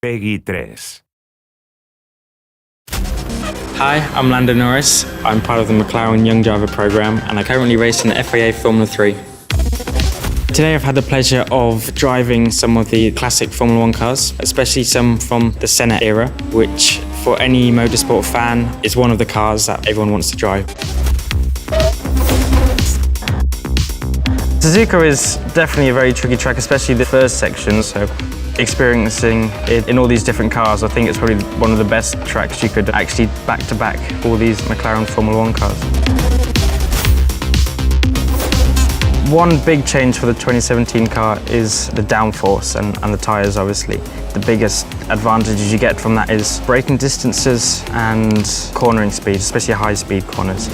Peggy 3. Hi, I'm Lando Norris. I'm part of the Mclaren Young Driver program and I currently race in the FIA Formula 3. Today I've had the pleasure of driving some of the classic Formula 1 cars, especially some from the Senna era, which for any motorsport fan is one of the cars that everyone wants to drive. Suzuka is definitely a very tricky track, especially the first section, so experiencing it in all these different cars, I think it's probably one of the best tracks you could actually back-to-back all these McLaren Formula 1 cars. One big change for the 2017 car is the downforce and the tyres, obviously. The biggest advantages you get from that is braking distances and cornering speed, especially high-speed corners.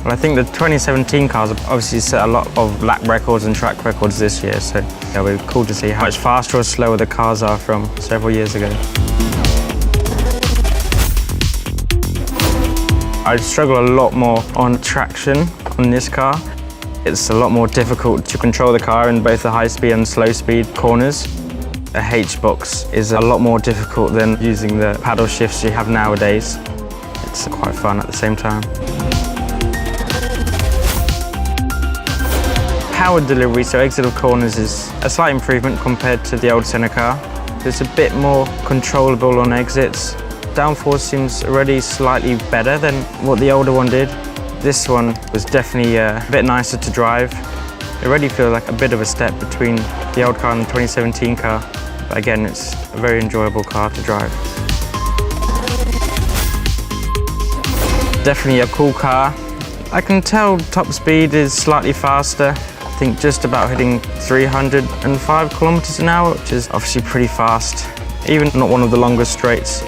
Well, I think the 2017 cars have obviously set a lot of lap records and track records this year, so it'll be cool to see how much faster or slower the cars are from several years ago. I struggle a lot more on traction on this car. It's a lot more difficult to control the car in both the high speed and slow speed corners. A H-box is a lot more difficult than using the paddle shifts you have nowadays. It's quite fun at the same time. Power delivery, so exit of corners, is a slight improvement compared to the old Senna car. It's a bit more controllable on exits. Downforce seems already slightly better than what the older one did. This one was definitely a bit nicer to drive. It already feels like a bit of a step between the old car and the 2017 car. But again, it's a very enjoyable car to drive. Definitely a cool car. I can tell top speed is slightly faster. I think just about hitting 305 kilometers an hour, which is obviously pretty fast, even not one of the longest straights.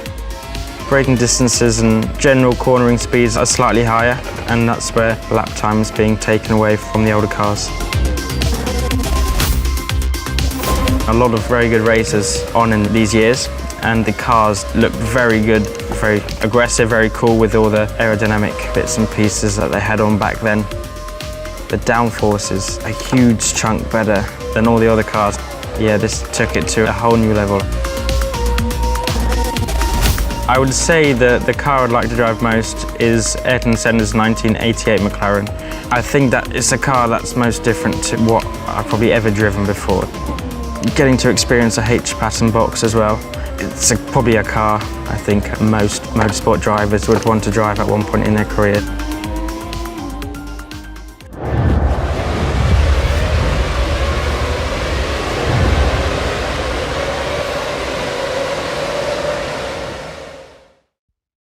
Braking distances and general cornering speeds are slightly higher, and that's where lap time is being taken away from the older cars. A lot of very good racers on in these years, and the cars look very good, very aggressive, very cool with all the aerodynamic bits and pieces that they had on back then. The downforce is a huge chunk better than all the other cars. Yeah, this took it to a whole new level. I would say that the car I'd like to drive most is Ayrton Senna's 1988 McLaren. I think that it's a car that's most different to what I've probably ever driven before. Getting to experience a H-pattern box as well. It's probably a car I think most motorsport drivers would want to drive at one point in their career.